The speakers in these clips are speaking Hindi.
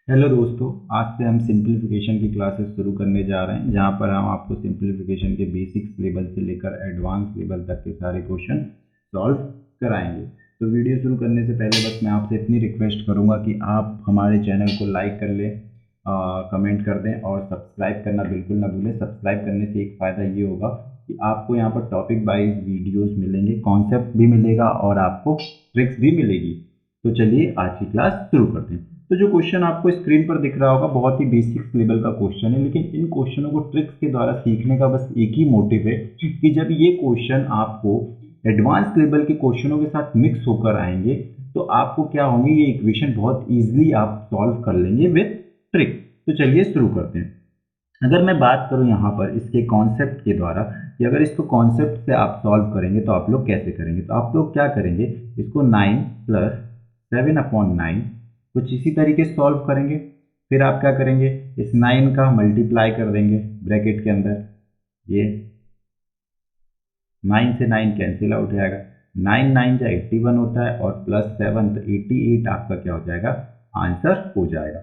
हेलो दोस्तों, आज से हम सिंपलीफिकेशन की क्लासेस शुरू करने जा रहे हैं, जहां पर हम आपको सिंपलीफिकेशन के बेसिक्स लेवल से लेकर एडवांस लेवल तक के सारे क्वेश्चन सॉल्व कराएंगे। तो वीडियो शुरू करने से पहले बस मैं आपसे इतनी रिक्वेस्ट करूंगा कि आप हमारे चैनल को लाइक कर लें, कमेंट कर दें और सब्सक्राइब करना बिल्कुल ना भूलें। सब्सक्राइब करने से एक फ़ायदा ये होगा कि आपको यहाँ पर टॉपिक वाइज वीडियोज़ मिलेंगे, कॉन्सेप्ट भी मिलेगा और आपको ट्रिक्स भी मिलेगी। तो चलिए आज की क्लास शुरू करते हैं। तो जो क्वेश्चन आपको स्क्रीन पर दिख रहा होगा बहुत ही बेसिक लेवल का क्वेश्चन है, लेकिन इन क्वेश्चनों को ट्रिक्स के द्वारा सीखने का बस एक ही मोटिव है कि जब ये क्वेश्चन आपको एडवांस लेवल के क्वेश्चनों के साथ मिक्स होकर आएंगे तो आपको क्या होंगे, ये इक्वेशन बहुत इजीली आप सॉल्व कर लेंगे विथ ट्रिक। तो चलिए शुरू करते हैं। अगर मैं बात करूं यहाँ पर इसके कॉन्सेप्ट के द्वारा कि अगर इसको कॉन्सेप्ट से आप सॉल्व करेंगे तो आप लोग कैसे करेंगे, तो आप लोग क्या करेंगे, इसको 9 प्लस 7/9 कुछ इसी तरीके से सॉल्व करेंगे। फिर आप क्या करेंगे, इस 9 का मल्टीप्लाई कर देंगे ब्रैकेट के अंदर, ये 9 से 9 कैंसिल आउट हो जाएगा, 9 9 जा 81 होता है और प्लस 7 तो 88 आपका क्या हो जाएगा, आंसर हो जाएगा।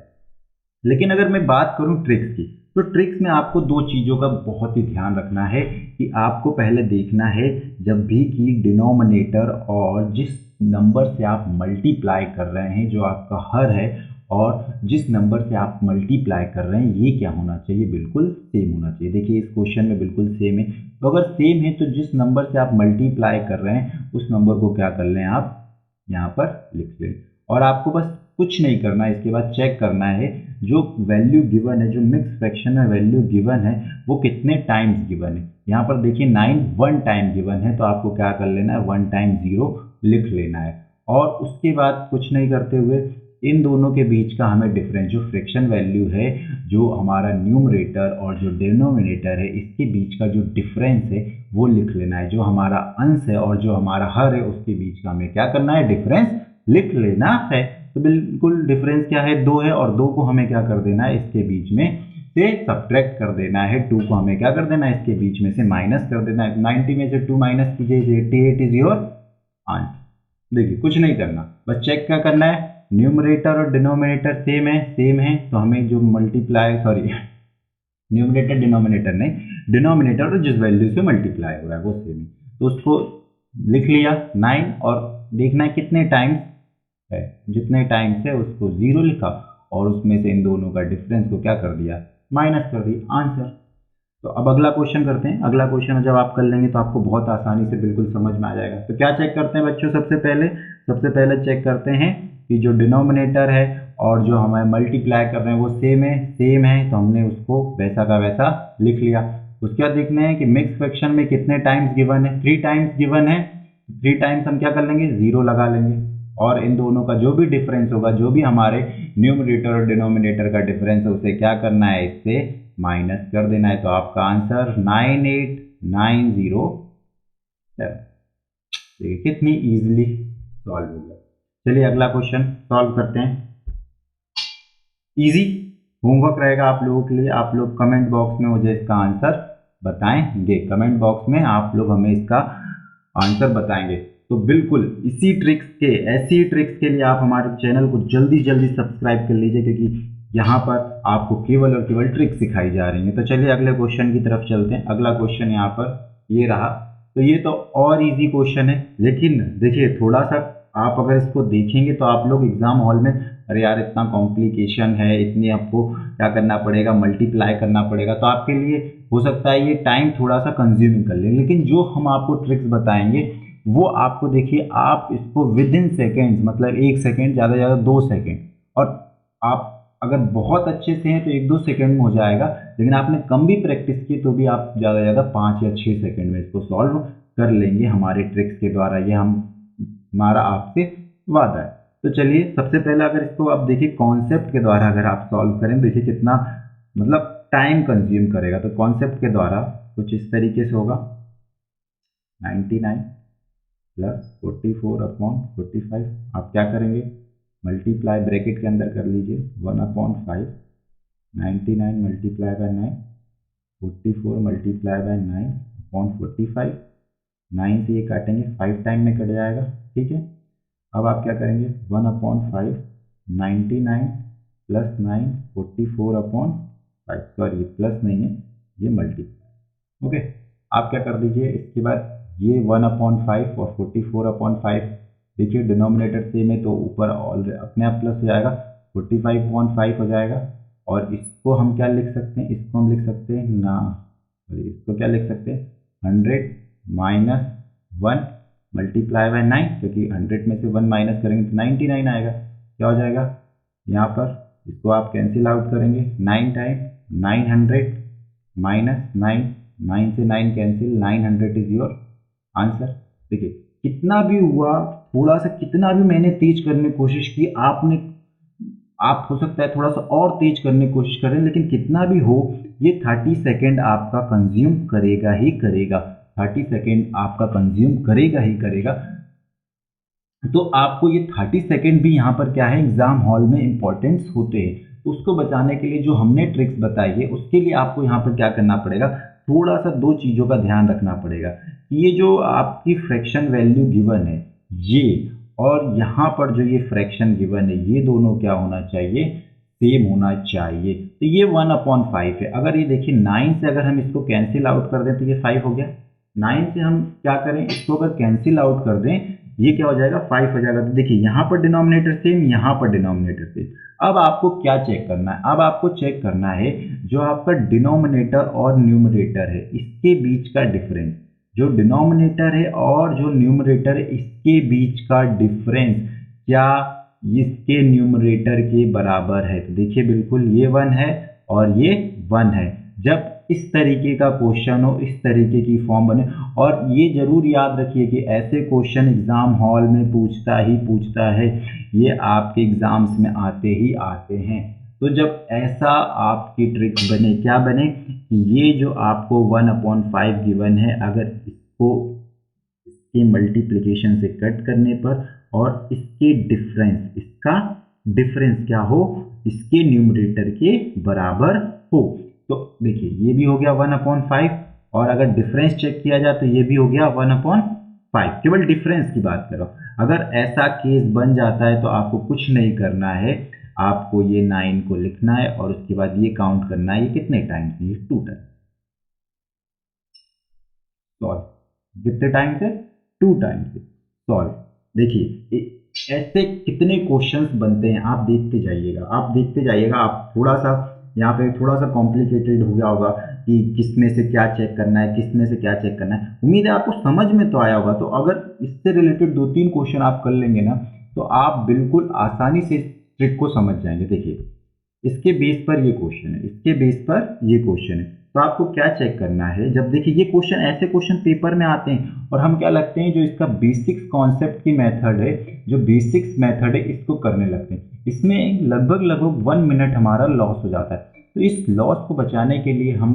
लेकिन अगर मैं बात करूं ट्रिक्स की, तो ट्रिक्स में आपको दो चीज़ों का बहुत ही ध्यान रखना है कि आपको पहले देखना है जब भी कि डिनोमिनेटर और जिस नंबर से आप मल्टीप्लाई कर रहे हैं, जो आपका हर है, और जिस नंबर से आप मल्टीप्लाई कर रहे हैं, ये क्या होना चाहिए, बिल्कुल सेम होना चाहिए। देखिए इस क्वेश्चन में बिल्कुल सेम है, तो अगर सेम है तो जिस नंबर से आप मल्टीप्लाई कर रहे हैं उस नंबर को क्या कर लें, आप यहाँ पर लिख लें। और आपको बस कुछ नहीं करना है, इसके बाद चेक करना है जो वैल्यू गिवन है, जो मिक्स फ्रैक्शन में वैल्यू गिवन है वो कितने टाइम्स गिवन है। यहाँ पर देखिए 9 1 टाइम गिवन है, तो आपको क्या कर लेना है, 1 टाइम 0 लिख लेना है। और उसके बाद कुछ नहीं करते हुए इन दोनों के बीच का हमें डिफरेंस, जो फ्रैक्शन वैल्यू है, जो हमारा न्यूमरेटर और जो डिनोमिनेटर है, इसके बीच का जो डिफरेंस है वो लिख लेना है। जो हमारा अंश है और जो हमारा हर है उसके बीच का हमें क्या करना है, डिफरेंस लिख लेना है। तो बिल्कुल डिफरेंस क्या है, 2 है, और 2 को हमें क्या कर देना है, इसके बीच में से सब्ट्रैक्ट कर देना है। 2 को हमें क्या कर देना है, इसके बीच में से माइनस कर देना है। 90 में से 2 माइनस कीजिए, 88 इज योर आंसर। देखिए कुछ नहीं करना, बस चेक क्या करना है, न्यूमरेटर और डिनोमिनेटर सेम है तो हमें जो मल्टीप्लाई, सॉरी न्यूमरेटर डिनोमिनेटर नहीं, डिनोमिनेटर और जिस वैल्यू से मल्टीप्लाई हो रहा है वो सेम है, तो उसको लिख लिया 9 और देखना है कितने टाइम्स है, जितने टाइम्स है उसको 0 लिखा और उसमें से इन दोनों का डिफरेंस को क्या कर दिया, माइनस कर दी, आंसर। तो अब अगला क्वेश्चन करते हैं। अगला क्वेश्चन जब आप कर लेंगे तो आपको बहुत आसानी से बिल्कुल समझ में आ जाएगा। तो क्या चेक करते हैं बच्चों, सबसे पहले चेक करते हैं कि जो डिनोमिनेटर है और जो हमें मल्टीप्लाई कर रहे हैं वो सेम है, तो हमने उसको वैसा का वैसा लिख लिया। उसके बाद देखना है कि मिक्स फ्रैक्शन में कितने टाइम्स गिवन है, 3 टाइम्स गिवन है, 3 टाइम्स हम क्या कर लेंगे, 0 लगा लेंगे। और इन दोनों का जो भी डिफरेंस होगा, जो भी हमारे न्यूमरेटर और डिनोमिनेटर का डिफरेंस है, उसे क्या करना है, इससे माइनस कर देना है। तो आपका आंसर 98907। देखिए कितनी इजीली सॉल्व हो गया। चलिए अगला क्वेश्चन सॉल्व करते हैं। इजी होमवर्क रहेगा आप लोगों के लिए, आप लोग कमेंट बॉक्स में मुझे इसका आंसर बताएंगे, कमेंट बॉक्स में आप लोग हमें इसका आंसर बताएंगे। तो बिल्कुल ऐसी ट्रिक्स के लिए आप हमारे चैनल को जल्दी जल्दी सब्सक्राइब कर लीजिए, क्योंकि यहाँ पर आपको केवल और केवल ट्रिक सिखाई जा रही है। तो चलिए अगले क्वेश्चन की तरफ चलते हैं। अगला क्वेश्चन यहाँ पर ये रहा। तो ये तो और इजी क्वेश्चन है, लेकिन देखिए थोड़ा सा आप अगर इसको देखेंगे तो आप लोग एग्जाम हॉल में, अरे यार इतना कॉम्प्लिकेशन है, इतनी आपको क्या करना पड़ेगा, मल्टीप्लाई करना पड़ेगा, तो आपके लिए हो सकता है ये टाइम थोड़ा सा कंज्यूमिंग कर ले। लेकिन जो हम आपको ट्रिक्स बताएंगे वो आपको, देखिए आप इसको विद इन सेकेंड्स, मतलब 1 सेकेंड, ज़्यादा से ज़्यादा 2 सेकेंड, और आप अगर बहुत अच्छे से हैं तो 1-2 सेकेंड में हो जाएगा, लेकिन आपने कम भी प्रैक्टिस की तो भी आप ज़्यादा से ज़्यादा 5 या 6 सेकेंड में इसको सॉल्व कर लेंगे हमारे ट्रिक्स के द्वारा। ये हमारा आपसे वादा है। तो चलिए सबसे पहले अगर इसको आप देखिए कॉन्सेप्ट के द्वारा अगर आप सॉल्व करें, देखिए कितना मतलब टाइम कंज्यूम करेगा। तो कॉन्सेप्ट के द्वारा कुछ इस तरीके से होगा, 99 प्लस 44/45। आप क्या करेंगे, मल्टीप्लाई ब्रैकेट के अंदर कर लीजिए, 1/5, 99 मल्टीप्लाई बाय 9, 44 मल्टीप्लाई बाय 9/45। 9 से ये काटेंगे, 5 टाइम में कट जाएगा, ठीक है। अब आप क्या करेंगे, 1/5, 99 +9 44/5, सॉरी प्लस नहीं है, ये मल्टीप्लाई। ओके, आप क्या कर दीजिए इसके बाद ये 1/5 और 44/5, देखिए डिनोमिनेटर सेम है तो ऊपर ऑलरेडी अपने आप प्लस हो जाएगा, 45/5 हो जाएगा। और इसको हम क्या लिख सकते हैं, इसको हम लिख सकते हैं ना, इसको क्या लिख सकते हैं 100 - 1 मल्टीप्लाई बाय 9, क्योंकि 100 में से 1 माइनस करेंगे तो 99 आएगा। क्या हो जाएगा यहाँ पर, इसको आप कैंसिल आउट करेंगे, 9 टाइम 900 माइनस 9, 9 से 9 कैंसिल, 900 इज योर आंसर। देखिए कितना भी हुआ, थोड़ा सा कितना भी मैंने तेज करने की कोशिश की, आप हो सकता है थोड़ा सा और तेज करने की कोशिश करें, लेकिन कितना भी हो ये 30 सेकेंड आपका कंज्यूम करेगा ही करेगा, 30 सेकेंड आपका कंज्यूम करेगा ही करेगा। तो आपको ये 30 सेकेंड भी यहाँ पर क्या है, एग्जाम हॉल में इंपॉर्टेंस होते हैं, तो उसको बचाने के लिए जो हमने ट्रिक्स बताई है उसके लिए आपको यहाँ पर क्या करना पड़ेगा, थोड़ा सा दो चीज़ों का ध्यान रखना पड़ेगा कि ये जो आपकी फ्रैक्शन वैल्यू गिवन है ये, और यहाँ पर जो ये फ्रैक्शन गिवन है ये दोनों क्या होना चाहिए, सेम होना चाहिए। तो ये 1/5 है, अगर ये देखिए 9 से अगर हम इसको कैंसिल आउट कर दें तो ये 5 हो गया, 9 से हम क्या करें इसको अगर कैंसिल आउट कर दें ये क्या हो जाएगा 5 हो जाएगा। तो देखिए यहाँ पर डिनोमिनेटर सेम, यहाँ पर डिनोमिनेटर सेम। अब आपको क्या चेक करना है, अब आपको चेक करना है जो आपका डिनोमिनेटर और न्यूमरेटर है इसके बीच का डिफरेंस, जो डिनोमिनेटर है और जो न्यूमरेटर है इसके बीच का डिफरेंस क्या इसके न्यूमरेटर के बराबर है। तो देखिए बिल्कुल ये 1 है और ये 1 है। जब इस तरीके का क्वेश्चन हो, इस तरीके की फॉर्म बने, और ये जरूर याद रखिए कि ऐसे क्वेश्चन एग्जाम हॉल में पूछता है, ये आपके एग्जाम्स में आते ही आते हैं। तो जब ऐसा आपकी ट्रिक बने, क्या बने कि ये जो आपको 1/5 गिवन है, अगर इसको इसके मल्टीप्लिकेशन से कट करने पर और इसके डिफरेंस, इसका डिफरेंस क्या हो, इसके न्यूमरेटर के बराबर हो। तो देखिए ये भी हो गया 1/5, और अगर डिफरेंस चेक किया जाए तो ये भी हो गया 1/5, केवल डिफरेंस की बात करो। अगर ऐसा केस बन जाता है तो आपको कुछ नहीं करना है, आपको ये 9 को लिखना है और उसके बाद ये काउंट करना है, ये कितने टाइम्स है, 2 टाइम्स, सॉल्व कितने टाइम से, 2 टाइम से सॉल्व। देखिए ऐसे कितने क्वेश्चंस बनते हैं, आप देखते जाइएगा, आप थोड़ा सा यहाँ पे थोड़ा सा कॉम्प्लिकेटेड हो गया होगा कि किस में से क्या चेक करना है, किस में से क्या चेक करना है। उम्मीद है आपको समझ में तो आया होगा। तो अगर इससे रिलेटेड 2-3 क्वेश्चन आप कर लेंगे ना तो आप बिल्कुल आसानी से ट्रिक को समझ जाएंगे। देखिए इसके बेस पर ये क्वेश्चन है, इसके बेस पर ये क्वेश्चन है, तो आपको क्या चेक करना है, जब देखिए ये क्वेश्चन, ऐसे क्वेश्चन पेपर में आते हैं और हम क्या लगते हैं, जो इसका बेसिक्स कॉन्सेप्ट की मेथड है, जो बेसिक्स मेथड है इसको करने लगते हैं, इसमें लगभग 1 मिनट हमारा लॉस हो जाता है। तो इस लॉस को बचाने के लिए हम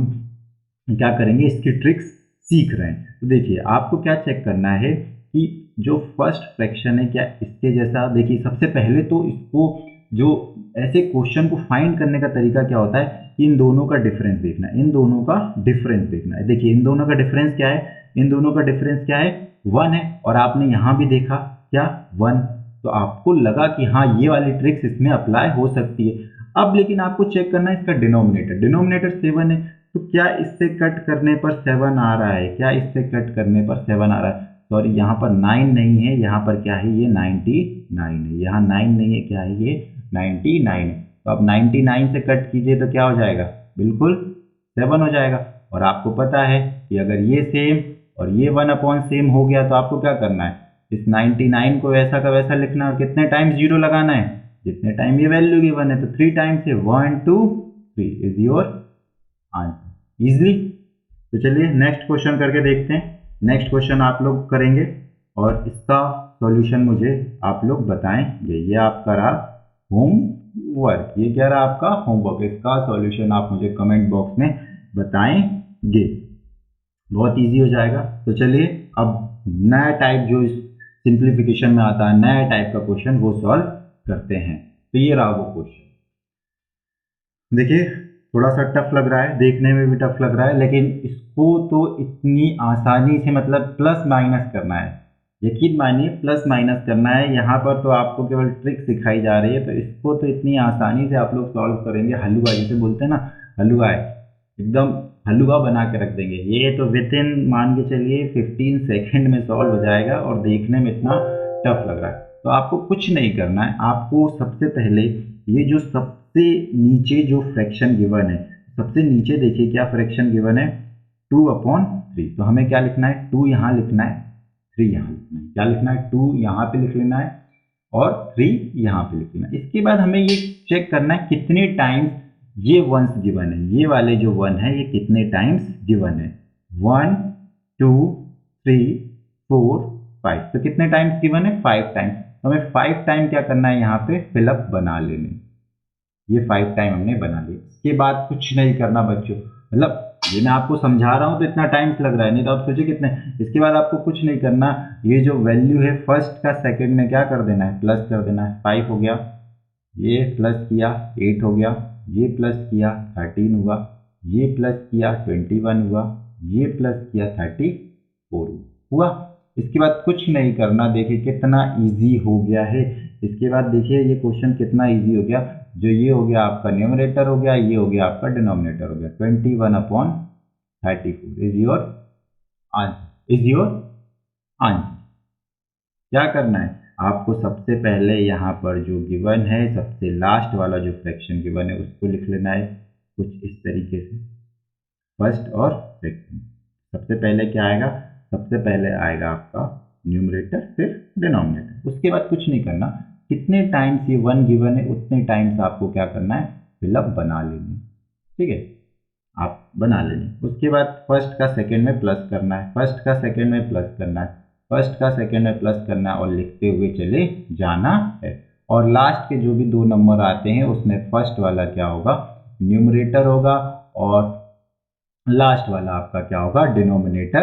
क्या करेंगे, इसकी ट्रिक्स सीख रहे हैं। तो देखिए आपको क्या चेक करना है कि जो फर्स्ट फ्रैक्शन है क्या इसके जैसा, देखिए सबसे पहले तो इसको, जो ऐसे क्वेश्चन को फाइंड करने का तरीका क्या होता है, इन दोनों का डिफरेंस देखना है, इन दोनों का डिफरेंस देखना है। देखिए इन दोनों का डिफरेंस क्या है, इन दोनों का डिफरेंस क्या है, 1 है, और आपने यहाँ भी देखा क्या 1, तो आपको लगा कि हाँ ये वाली ट्रिक्स इसमें अप्लाई हो सकती है। अब लेकिन आपको चेक करना है इसका डिनोमिनेटर, डिनोमिनेटर 7 है, तो क्या इससे कट करने पर 7 आ रहा है, क्या इससे कट करने पर 7 आ रहा है, सॉरी यहाँ पर 9 नहीं है, यहाँ पर क्या है, ये 99 है, यहाँ 9 नहीं है, क्या है ये 99 है। तो अब 99 से कट कीजिए तो क्या हो जाएगा, बिल्कुल 7 हो जाएगा। और आपको पता है कि अगर ये सेम और ये 1/सेम हो गया तो आपको क्या करना है, इस 99 को वैसा का वैसा लिखना है और कितने टाइम 0 लगाना है, जितने टाइम ये वैल्यू गिवन है, तो 3 टाइम से 1 2 3 इज योर आंसर, इजली। तो चलिए नेक्स्ट क्वेश्चन करके देखते हैं। नेक्स्ट क्वेश्चन आप लोग करेंगे और इसका सॉल्यूशन मुझे आप लोग बताएंगे। ये आपका रहा होमवर्क, ये क्या रहा आपका होमवर्क, इसका सॉल्यूशन आप मुझे कमेंट बॉक्स में बताएंगे, बहुत इजी हो जाएगा। तो चलिए अब नया टाइप जो सिंप्लीफिकेशन में आता है, नया टाइप का क्वेश्चन वो सॉल्व करते हैं। तो ये रहा वो क्वेश्चन, देखिए थोड़ा सा टफ लग रहा है, देखने में भी टफ लग रहा है, लेकिन इसको तो इतनी आसानी से, मतलब प्लस माइनस करना है, यकीन मानिए प्लस माइनस करना है यहाँ पर, तो आपको केवल ट्रिक सिखाई जा रही है, तो इसको तो इतनी आसानी से आप लोग सॉल्व करेंगे, हलवा जिसे बोलते हैं ना, हलवा है एकदम, हलवा बना के रख देंगे। ये तो विद इन मान के चलिए 15 सेकंड में सॉल्व हो जाएगा, और देखने में इतना टफ लग रहा है। तो आपको कुछ नहीं करना है, आपको सबसे पहले ये जो सबसे नीचे जो फ्रैक्शन गिवन है, सबसे नीचे देखिए क्या फ्रैक्शन गिवन है, 2/3। तो हमें क्या लिखना है, 2 यहाँ लिखना है, 3 यहाँ लिखना है। क्या लिखना है, 2 यहाँ पे लिख लेना है और 3 यहाँ पे लिख लेना है। इसके बाद हमें ये चेक करना है कितने टाइम्स ये वंस गिवन है, ये वाले जो 1 है ये कितने टाइम्स गिवन है, 1 2 3 4 5। तो कितने टाइम्स गिवन है, 5 टाइम्स। तो हमें 5 टाइम क्या करना है, यहाँ पे फिलअप बना लेने, ये 5 टाइम हमने बना लिया। इसके बाद कुछ नहीं करना बच्चों, मतलब ये मैं आपको समझा रहा हूँ तो इतना टाइम लग रहा है, नहीं तो आप सोचिए कितने। इसके बाद आपको कुछ नहीं करना, ये जो वैल्यू है फर्स्ट का सेकंड में क्या कर देना है, प्लस कर देना है। 5 हो गया, ये प्लस किया 8 हो गया, ये प्लस किया 13 हुआ, ये प्लस किया 21 हुआ, ये प्लस किया 34 हुआ। इसके बाद कुछ नहीं करना, देखिए कितना इजी हो गया है। इसके बाद देखिए ये क्वेश्चन कितना इजी हो गया, जो ये हो गया आपका न्यूमरेटर हो गया, ये हो गया आपका डिनोमिनेटर हो गया। 21/34 is your answer, is your answer. क्या करना है आपको, सबसे पहले यहाँ पर जो गिवन है, सबसे लास्ट वाला जो फ्रैक्शन गिवन है उसको लिख लेना है कुछ इस तरीके से, फर्स्ट और सेकंड। सबसे पहले क्या आएगा, सबसे पहले आएगा आपका न्यूमरेटर, फिर डिनोमिनेटर। उसके बाद कुछ नहीं करना, कितने टाइम्स ये 1 गिवन है उतने टाइम्स आपको क्या करना है, फिलअप बना लेनी। ठीक है, आप बना लेनी। उसके बाद फर्स्ट का सेकंड में प्लस करना है, फर्स्ट का सेकंड में प्लस करना है, फर्स्ट का सेकंड में प्लस करना है, और लिखते हुए चले जाना है। और लास्ट के जो भी 2 नंबर आते हैं उसमें फर्स्ट वाला क्या होगा, न्यूमरेटर होगा, और लास्ट वाला आपका क्या होगा, डिनोमिनेटर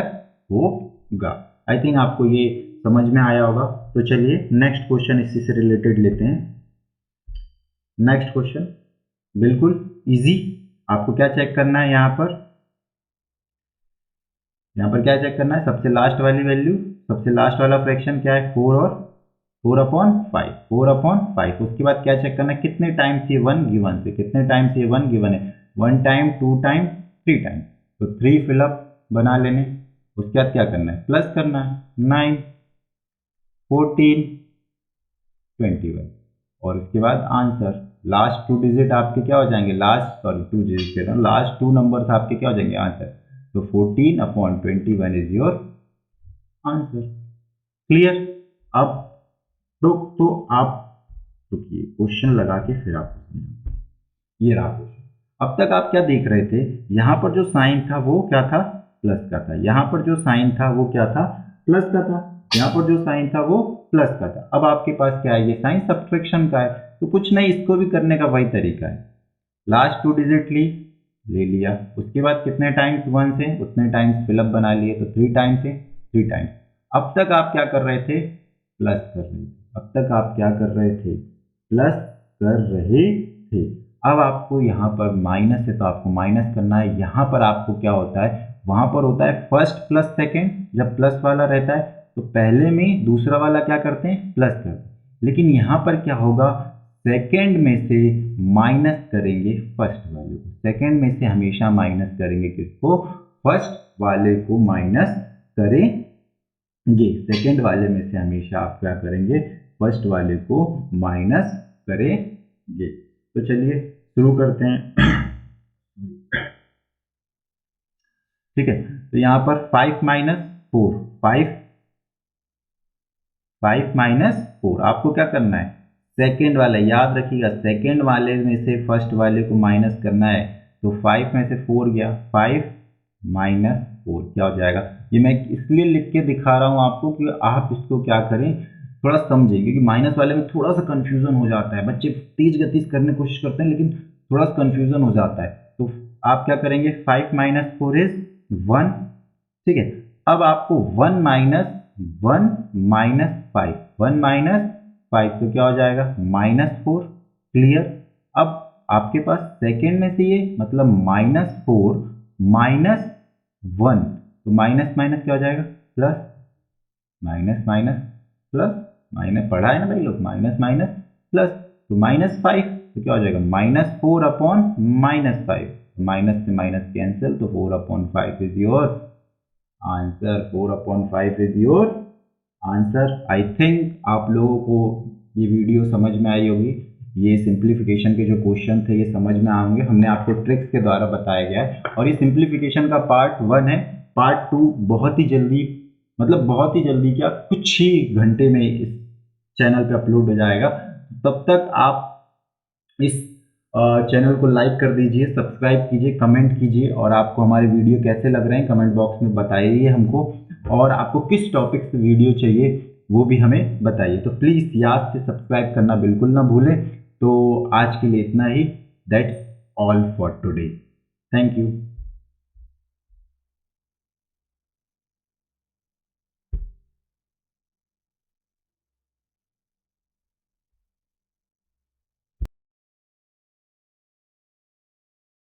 होगा। आई थिंक आपको ये समझ में आया होगा। तो चलिए नेक्स्ट क्वेश्चन इसी से रिलेटेड लेते हैं। नेक्स्ट क्वेश्चन बिल्कुल इजी। आपको क्या चेक करना है, यहाँ पर क्या चेक करना है, सबसे लास्ट वाली वैल्यू, सबसे लास्ट वाला फ्रैक्शन क्या है, 4 और 4/5, 4/5। उसके बाद क्या चेक करना है, कितने टाइम्स ये 1 गिवन है, कितने टाइम्स ये 1 गिवन है, 1 टाइम 2 टाइम 3 टाइम। तो 3 फिलअप बना लेने। उसके बाद क्या करना है, प्लस करना है, 9 14 21। और उसके बाद आंसर, लास्ट 2 डिजिट आपके क्या हो जाएंगे, टू डिजिट कह रहा हूँ, लास्ट 2 नंबर्स आपके क्या हो जाएंगे आंसर। तो 14/21 इज योर आंसर। क्लियर। अब तो आप रुकिए, क्वेश्चन लगा के फिर आपको समझाऊंगा। ये रहा क्वेश्चन। अब तक आप क्या देख रहे थे, यहाँ पर जो साइन था वो क्या था, प्लस का था। यहाँ पर जो साइन था वो क्या था, प्लस का था। यहाँ पर जो साइन था वो प्लस का था। अब आपके पास क्या है, ये साइन सब्ट्रैक्शन का है, तो कुछ नहीं, इसको भी करने का वही तरीका है। लास्ट 2 डिजिट ले लिया, उसके बाद कितने टाइम्स 1 से उतने टाइम्स फिलअप बना लिए, तो 3 टाइम्स से 3 टाइम्स। अब तक आप क्या कर रहे थे, प्लस कर रहे थे। अब तक आप क्या कर रहे थे, प्लस कर रहे थे। अब आपको यहाँ पर माइनस है तो आपको माइनस करना है। यहाँ पर आपको क्या होता है, वहाँ पर होता है फर्स्ट प्लस सेकेंड, जब प्लस वाला रहता है तो पहले में दूसरा वाला क्या करते हैं, प्लस करते हैं। लेकिन यहाँ पर क्या होगा, सेकेंड में से माइनस करेंगे फर्स्ट वाले को, सेकेंड में से हमेशा माइनस करेंगे किसको, फर्स्ट वाले को माइनस करेंगे। सेकेंड वाले में से हमेशा आप क्या करेंगे, फर्स्ट वाले को माइनस करेंगे। तो चलिए शुरू करते हैं। ठीक है, तो यहाँ पर 5 माइनस 4, 5 माइनस 4 आपको क्या करना है, सेकेंड वाला याद रखिएगा, सेकेंड वाले में से फर्स्ट वाले को माइनस करना है। तो 5 में से 4 गया, 5 माइनस 4 क्या हो जाएगा। ये मैं इसलिए लिख के दिखा रहा हूँ आपको कि आप इसको क्या करें, थोड़ा समझें, क्योंकि माइनस वाले में थोड़ा सा कंफ्यूजन हो जाता है, बच्चे तेज गति से करने की कोशिश करते हैं लेकिन थोड़ा सा कंफ्यूजन हो जाता है। तो आप क्या करेंगे, 5 माइनस 4 इज 1। ठीक है, अब आपको 1 माइनस 5, 1 माइनस 5 तो क्या हो जाएगा, -4। क्लियर। अब आपके पास सेकेंड में से ये मतलब -4 -1, तो माइनस माइनस क्या हो जाएगा, plus, minus minus plus, minus पढ़ा है ना भाई लोग, माइनस माइनस प्लस, तो -5 तो क्या हो जाएगा -4 अपॉन -5, माइनस से माइनस कैंसिल, तो 4/5 is your answer. 4/5 is your answer. I think आप लोगों को ये वीडियो समझ में आई होगी, ये सिंप्लीफिकेशन के जो क्वेश्चन थे ये समझ में आएंगे, हमने आपको ट्रिक्स के द्वारा बताया गया है, और ये सिंप्लीफिकेशन का पार्ट 1 है। पार्ट 2 बहुत ही जल्दी, मतलब बहुत ही जल्दी क्या, कुछ ही घंटे में इस चैनल पे अपलोड हो जाएगा। तब तक आप इस चैनल को लाइक कर दीजिए, सब्सक्राइब कीजिए, कमेंट कीजिए, और आपको हमारे वीडियो कैसे लग रहे हैं कमेंट बॉक्स में बताइए हमको, और आपको किस टॉपिक से वीडियो चाहिए वो भी हमें बताइए। तो प्लीज़ याद से सब्सक्राइब करना बिल्कुल ना भूलें। तो आज के लिए इतना ही। That's all for today. Thank you.